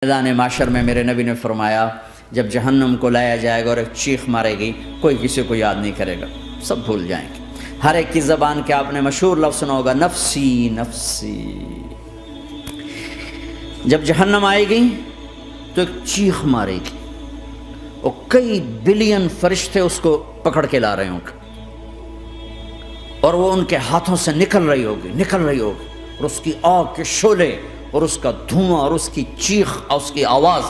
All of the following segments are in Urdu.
میدان معاشر میں میرے نبی نے فرمایا جب جہنم کو لایا جائے گا اور ایک چیخ مارے گی، کوئی کسی کو یاد نہیں کرے گا، سب بھول جائیں گے۔ ہر ایک کی زبان کے آپ نے مشہور لفظ سنا ہوگا، نفسی نفسی۔ جب جہنم آئے گی تو ایک چیخ مارے گی اور کئی بلین فرشتے اس کو پکڑ کے لا رہے ہوں گے اور وہ ان کے ہاتھوں سے نکل رہی ہوگی اور اس کی آگ کے شعلے اور اس کا دھواں اور اس کی چیخ اور اس کی آواز،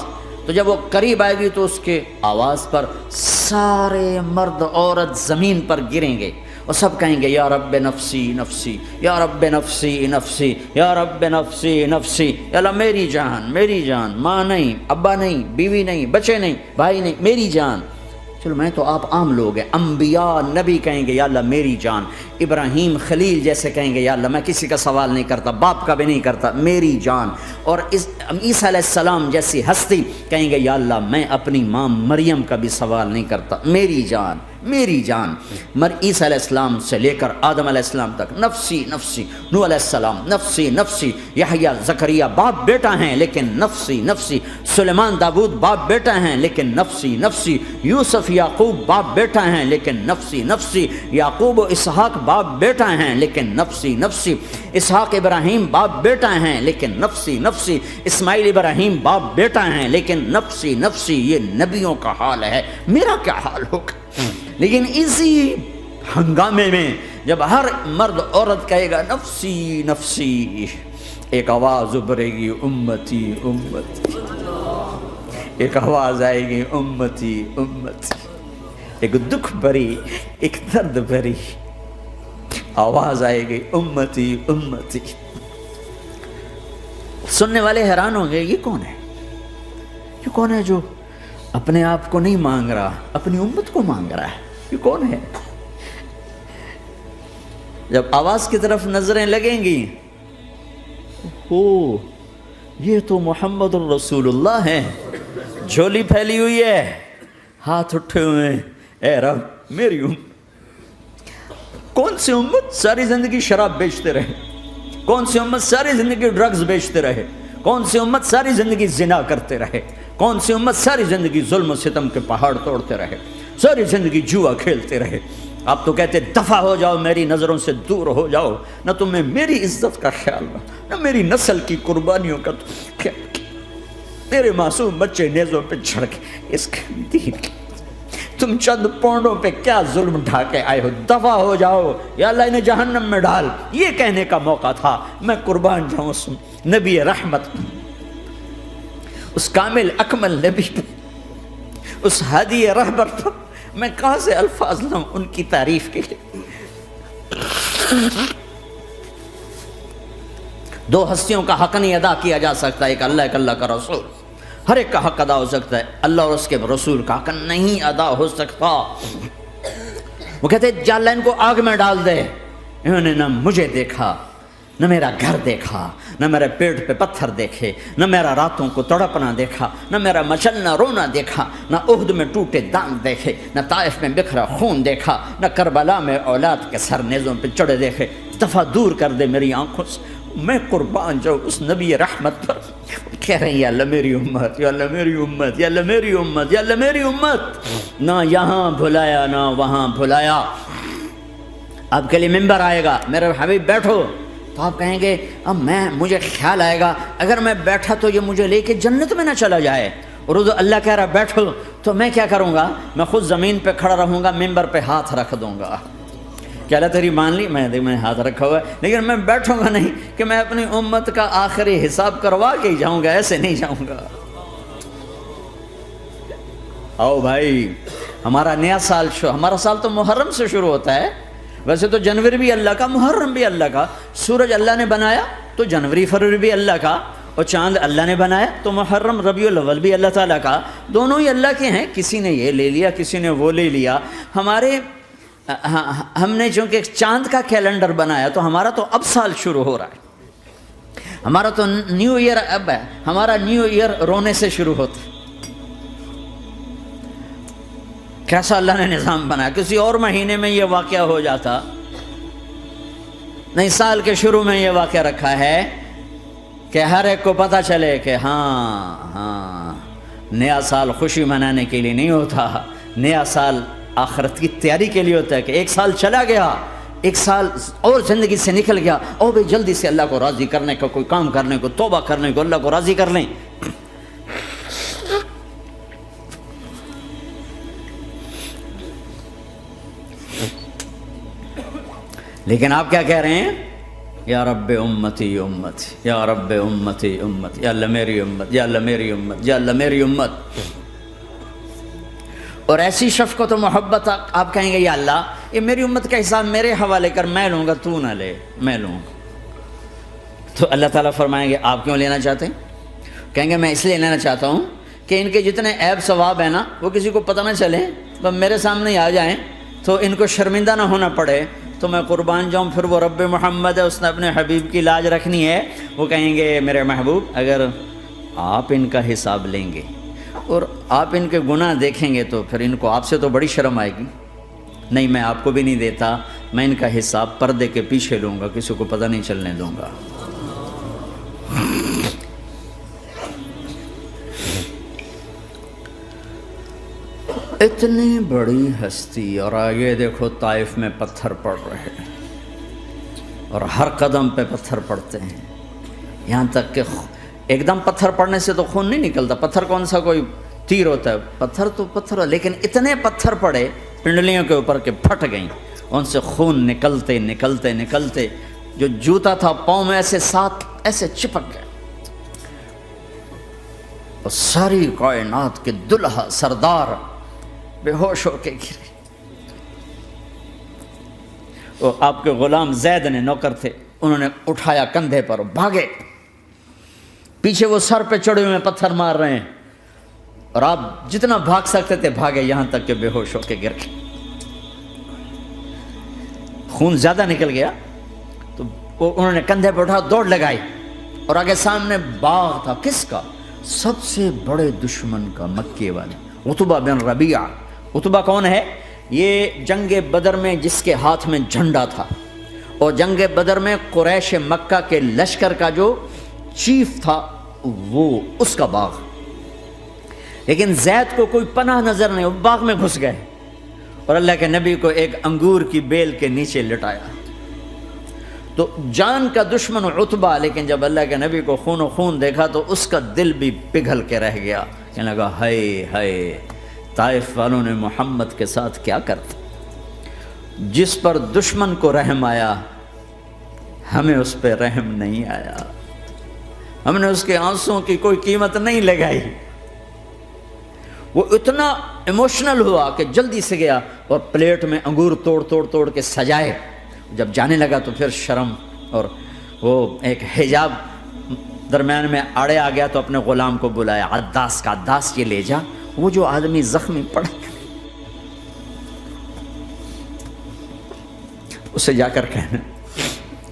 تو جب وہ قریب آئے گی تو اس کے آواز پر سارے مرد عورت زمین پر گریں گے اور سب کہیں گے یا رب نفسی نفسی، یا رب نفسی نفسی، یا رب نفسی نفسی، یا اللہ میری جان، ماں نہیں، ابا نہیں، بیوی نہیں، بچے نہیں، بھائی نہیں، میری جان۔ چلو میں تو آپ عام لوگ ہیں، انبیاء نبی کہیں گے یا اللہ میری جان، ابراہیم خلیل جیسے کہیں گے یا اللہ میں کسی کا سوال نہیں کرتا، باپ کا بھی نہیں کرتا، میری جان، اور عیسیٰ علیہ السلام جیسی ہستی کہیں گے یا اللہ میں اپنی ماں مریم کا بھی سوال نہیں کرتا، میری جان میری جان۔ عیسیٰ علیہ السلام سے لے کر آدم علیہ السلام تک نفسی نفسی، نوح علیہ السلام نفسی نفسی، یحییٰ زکریا باپ بیٹا ہیں لیکن نفسی نفسی، سلیمان داؤد باپ بیٹا ہیں لیکن نفسی نفسی، یوسف یعقوب باپ بیٹا ہیں لیکن نفسی نفسی، یعقوب و اسحاق باپ بیٹا ہیں لیکن نفسی نفسی، اسحاق ابراہیم باپ بیٹا ہیں لیکن نفسی نفسی، اسماعیل ابراہیم باپ بیٹا ہیں لیکن نفسی نفسی۔ یہ نبیوں کا حال ہے، میرا کیا حال ہوگا؟ لیکن اسی ہنگامے میں جب ہر مرد عورت کہے گا نفسی نفسی، ایک آواز ابھرے گی امتی امتی، ایک آواز آئے گی امتی امتی، ایک دکھ بھری ایک درد بھری آواز آئے گی امتی امتی۔ سننے والے حیران ہوں گے، یہ کون ہے جو اپنے آپ کو نہیں مانگ رہا، اپنی امت کو مانگ رہا ہے؟ یہ کون ہے؟ جب آواز کی طرف نظریں لگیں گی، یہ تو محمد الرسول اللہ ہے، جھولی پھیلی ہوئی ہے، ہاتھ اٹھے ہوئے ہیں، اے رب میری کون سی امت ساری زندگی شراب بیچتے رہے، کون سی امت ساری زندگی ڈرگز بیچتے رہے، کون سی امت ساری زندگی زنا کرتے رہے، کون سی امت ساری زندگی ظلم و ستم کے پہاڑ توڑتے رہے، ساری زندگی جوا کھیلتے رہے۔ آپ تو کہتے دفع ہو جاؤ، میری نظروں سے دور ہو جاؤ، نہ تمہیں میری عزت کا خیال نہ میری نسل کی قربانیوں کا خیال، میرے معصوم بچے نیزوں پہ چڑھ کے اس کے دین کی تم چند پونڈوں پہ کیا ظلم ڈھا کے آئے ہو، دفع ہو جاؤ یا اللہ انہیں جہنم میں ڈال۔ یہ کہنے کا موقع تھا، میں قربان جاؤں اس نبی رحمت، اس کامل اکمل نبی پر، اس ہادی رہبر پر میں کہاں سے الفاظ لوں ان کی تعریف کے لیے۔ دو ہستیوں کا حق نہیں ادا کیا جا سکتا، ایک اللہ کا رسول، ہر ایک کا حق ادا ہو سکتا ہے، اللہ اور اس کے رسول کا حق نہیں ادا ہو سکتا۔ وہ کہتے جا اللہ ان کو آگ میں ڈال دے، انہوں نے نہ مجھے دیکھا، نہ میرا گھر دیکھا، نہ میرے پیٹ پہ پتھر دیکھے، نہ میرا راتوں کو تڑپنا دیکھا، نہ میرا مچلنا رونا دیکھا، نہ احد میں ٹوٹے دانت دیکھے، نہ طائف میں بکھرا خون دیکھا، نہ کربلا میں اولاد کے سر نیزوں پہ چڑھے دیکھے۔ دفع دور کر دے میری آنکھوں سے، میں قربان جاؤں اس نبی رحمت پر۔ کہہ رہے ہیں یا اللہ میری امت، یا اللہ میری امت، یا اللہ میری امت، یا اللہ میری امت، نہ یہاں بھلایا نہ وہاں بھلایا۔ آپ کے لیے ممبر آئے گا، میرے حبیب بیٹھو، تو آپ کہیں گے اب مجھے خیال آئے گا اگر میں بیٹھا تو یہ مجھے لے کے جنت میں نہ چلا جائے، اور اللہ کہہ رہا بیٹھو تو میں کیا کروں گا؟ میں خود زمین پہ کھڑا رہوں گا، ممبر پہ ہاتھ رکھ دوں گا کہ اللہ تیری مان لی، میں ہاتھ رکھا ہوا ہے، لیکن میں بیٹھوں گا نہیں کہ میں اپنی امت کا آخری حساب کروا کے ہی جاؤں گا، ایسے نہیں جاؤں گا۔ آؤ بھائی، ہمارا نیا سال ہمارا سال تو محرم سے شروع ہوتا ہے، ویسے تو جنوری بھی اللہ کا، محرم بھی اللہ کا، سورج اللہ نے بنایا تو جنوری فروری بھی اللہ کا، اور چاند اللہ نے بنایا تو محرم ربیع الاول بھی اللہ تعالیٰ کا، دونوں ہی اللہ کے ہیں، کسی نے یہ لے لیا کسی نے وہ لے لیا۔ ہم نے چونکہ چاند کا کیلنڈر بنایا تو ہمارا تو اب سال شروع ہو رہا ہے، ہمارا تو نیو ایئر اب ہے، ہمارا نیو ایئر رونے سے شروع ہوتا ہے۔ کیسا اللہ نے نظام بنایا، کسی اور مہینے میں یہ واقعہ ہو جاتا، نہیں، سال کے شروع میں یہ واقعہ رکھا ہے کہ ہر ایک کو پتہ چلے کہ ہاں نیا سال خوشی منانے کے لیے نہیں ہوتا، نیا سال آخرت کی تیاری کے لیے ہوتا ہے کہ ایک سال چلا گیا، ایک سال اور زندگی سے نکل گیا، اور بھائی جلدی سے اللہ کو راضی کرنے کا کوئی کام کرنے کو، توبہ کرنے کو، اللہ کو راضی کر لیں۔ لیکن آپ کیا کہہ رہے ہیں؟ یا رب امتی امتی، یا رب امتی امتی، یا اللہ میری امت، یا اللہ میری امت، یا اللہ میری امت۔ اور ایسی شفقت و محبت آپ کہیں گے یا اللہ یہ میری امت کا حساب میرے حوالے کر، میں لوں گا، تو نہ لے، میں لوں گا۔ تو اللہ تعالیٰ فرمائیں گے آپ کیوں لینا چاہتے ہیں؟ کہیں گے میں اس لیے لینا چاہتا ہوں کہ ان کے جتنے عیب ثواب ہیں نا وہ کسی کو پتہ نہ چلے، بس میرے سامنے ہی آ جائیں تو ان کو شرمندہ نہ ہونا پڑے، تو میں قربان جاؤں۔ پھر وہ رب محمد ہے، اس نے اپنے حبیب کی لاج رکھنی ہے، وہ کہیں گے میرے محبوب اگر آپ ان کا حساب لیں گے اور آپ ان کے گناہ دیکھیں گے تو پھر ان کو آپ سے تو بڑی شرم آئے گی، نہیں میں آپ کو بھی نہیں دیتا، میں ان کا حساب پردے کے پیچھے لوں گا، کسی کو پتہ نہیں چلنے دوں گا۔ اتنی بڑی ہستی، اور آگے دیکھو طائف میں پتھر پڑ رہے ہیں اور ہر قدم پہ پتھر پڑتے ہیں، یہاں تک کہ ایک دم پتھر پڑنے سے تو خون نہیں نکلتا، پتھر کون سا کوئی تیر ہوتا ہے، پتھر تو پتھر، لیکن اتنے پتھر پڑے پنڈلیوں کے اوپر کہ پھٹ گئیں، ان سے خون نکلتے نکلتے نکلتے جو جوتا تھا پاؤں میں ایسے ساتھ ایسے چپک گئے، اور ساری کائنات کے دلہا سردار بے ہوش ہو کے گرے۔ وہ آپ کے غلام زید نے نوکر تھے، انہوں نے اٹھایا کندھے پر، بھاگے، پیچھے وہ سر پہ چڑھے ہوئے پتھر مار رہے ہیں، اور آپ جتنا بھاگ سکتے تھے بھاگے، یہاں تک کہ بے ہوش ہو کے گر گئے۔ خون زیادہ نکل گیا تو انہوں نے کندھے پہ اٹھا دوڑ لگائی، اور آگے سامنے باغ تھا، کس کا؟ سب سے بڑے دشمن کا، مکے والے عتبہ بن ربیعہ۔ عتبہ کون ہے؟ یہ جنگ بدر میں جس کے ہاتھ میں جھنڈا تھا، اور جنگ بدر میں قریش مکہ کے لشکر کا جو چیف تھا وہ اس کا باغ۔ لیکن زید کو کوئی پناہ نظر نہیں، وہ باغ میں گھس گئے، اور اللہ کے نبی کو ایک انگور کی بیل کے نیچے لٹایا۔ تو جان کا دشمن عتبہ، لیکن جب اللہ کے نبی کو خون و خون دیکھا تو اس کا دل بھی پگھل کے رہ گیا، کہنے لگا ہائے ہائے، طائف والوں نے محمد کے ساتھ کیا کرتا، جس پر دشمن کو رحم آیا ہمیں اس پہ رحم نہیں آیا، ہم نے اس کے آنسوں کی کوئی قیمت نہیں لگائی۔ وہ اتنا ایموشنل ہوا کہ جلدی سے گیا اور پلیٹ میں انگور توڑ کے سجائے، جب جانے لگا تو پھر شرم اور وہ ایک حجاب درمیان میں آڑے آ گیا، تو اپنے غلام کو بلایا، عداس کا، عداس یہ لے جا وہ جو آدمی زخمی پڑا، اسے جا کر کہنا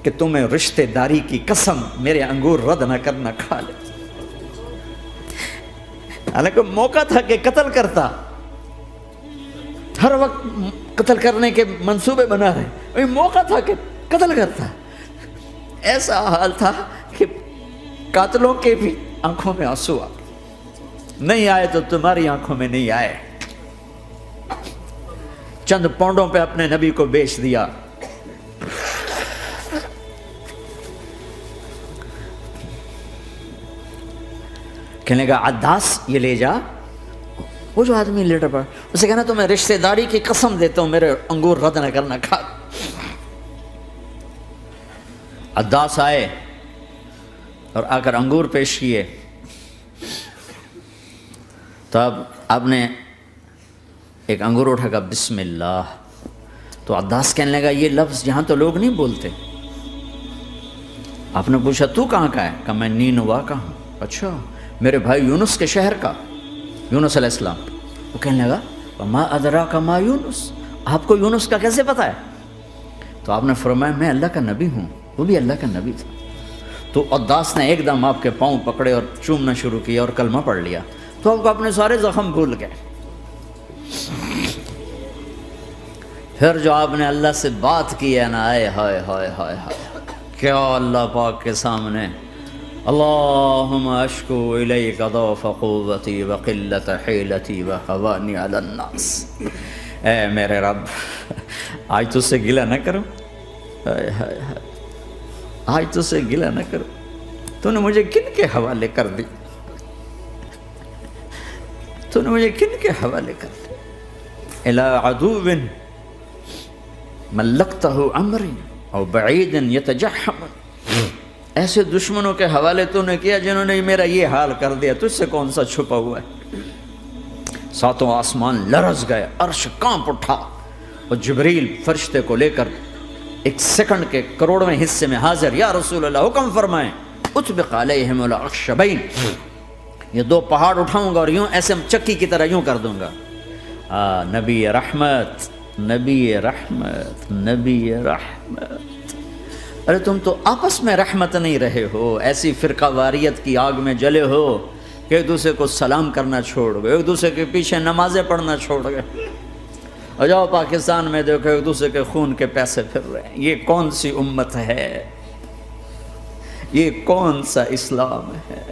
کہ تمہیں رشتہ داری کی قسم میرے انگور رد نہ کرنا، کھا لے۔ حالانکہ موقع تھا کہ قتل کرتا، ہر وقت قتل کرنے کے منصوبے بنا رہے، موقع تھا کہ قتل کرتا۔ ایسا حال تھا کہ قاتلوں کے بھی آنکھوں میں آنسو آ، نہیں آئے تو تمہاری آنکھوں میں نہیں آئے۔ چند پونڈوں پہ اپنے نبی کو بیچ دیا۔ کہنے لگا عداس یہ لے جا، وہ جو آدمی لیٹر پڑا، اسے کہنا تو میں رشتہ داری کی قسم دیتا ہوں میرے انگور رد نہ کرنا، کھا۔ عداس آئے اور آ کر انگور پیش کیے، تو اب آپ نے ایک انگور اٹھا کر بسم اللہ، تو عداس کہنے لگا یہ لفظ یہاں تو لوگ نہیں بولتے۔ آپ نے پوچھا تو کہاں کا ہے؟ کہا میں نینوا کا ہوں۔ اچھا، میرے بھائی یونس کے شہر کا، یونس علیہ السلام۔ وہ کہنے لگا وما ادراک ما یونس، آپ کو یونس کا کیسے پتہ ہے؟ تو آپ نے فرمایا میں اللہ کا نبی ہوں، وہ بھی اللہ کا نبی تھا۔ تو عداس نے ایک دم آپ کے پاؤں پکڑے اور چومنا شروع کیا اور کلمہ پڑھ لیا، تو آپ کو اپنے سارے زخم بھول گئے۔ پھر جو آپ نے اللہ سے بات کی ہے نا، آئے ہائے ہائے ہائے ہائے، کیا اللہ پاک کے سامنے اللہم اشکو الیک ضعف قوتی وقلت حیلتی وہوانی علی الناس. اے میرے رب آج تجھ سے گلہ نہ کروں، آج تجھ سے گلہ نہ کروں، تو نے مجھے کن کے حوالے کر دی، تو نے مجھے کن کے حوالے کر دی. الی عدو ملکتہ عمری او بعید یتجحم، ایسے دشمنوں کے حوالے تو نے کیا جنہوں نے میرا یہ حال کر دیا، تجھ سے کون سا چھپا ہوا ہے. ساتوں آسمان لرز گئے، عرش کانپ اٹھا، اور جبریل فرشتے کو لے کر ایک سیکنڈ کے کروڑویں حصے میں حاضر. یا رسول اللہ حکم فرمائیں اطبق علیہم الاخشبین، یہ دو پہاڑ اٹھاؤں گا اور یوں ایسے چکی کی طرح یوں کر دوں گا. نبی رحمت، نبی رحمت، نبی رحمت. ارے تم تو آپس میں رحمت نہیں رہے ہو، ایسی فرقہ واریت کی آگ میں جلے ہو کہ ایک دوسرے کو سلام کرنا چھوڑ گئے، ایک دوسرے کے پیچھے نمازیں پڑھنا چھوڑ گئے. اور جاؤ پاکستان میں دیکھو ایک دوسرے کے خون کے پیسے پھر رہے ہیں. یہ کون سی امت ہے؟ یہ کون سا اسلام ہے؟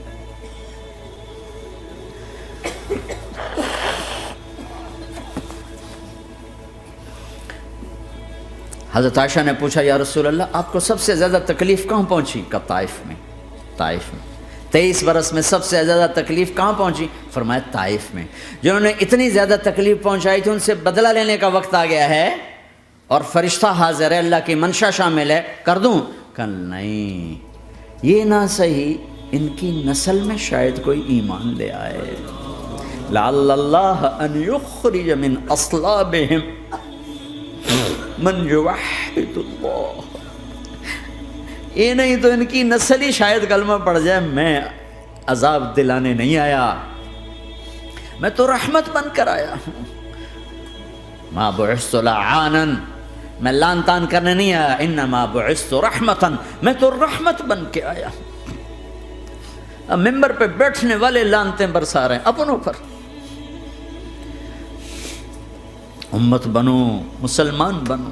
حضرت عائشہ نے پوچھا یا رسول اللہ آپ کو سب سے زیادہ تکلیف کہاں پہنچی؟ کہا طائف میں. طائف میں 23 برس میں سب سے زیادہ تکلیف کہاں پہنچی؟ فرمایا طائف میں. جنہوں نے اتنی زیادہ تکلیف پہنچائی تھی ان سے بدلہ لینے کا وقت آ گیا ہے، اور فرشتہ حاضر ہے، اللہ کی منشا شامل ہے، کر دوں؟ کہ نہیں، یہ نہ صحیح، ان کی نسل میں شاید کوئی ایمان لے آئے. لعل اللہ ان یخرج من اصلابہم من یوحد اللہ. یہ نہیں تو ان کی نسل ہی شاید کلمہ پڑ جائے. میں عذاب دلانے نہیں آیا، میں تو رحمت بن کر آیا ہوں. ما بعثت لعانا، میں لان تان کرنے نہیں آیا. انما بعثت رحمتا، میں تو رحمت بن کے آیا ہوں. اب ممبر پہ بیٹھنے والے لانتیں برسا رہے ہیں اپنوں پر. امت بنو، مسلمان بنو.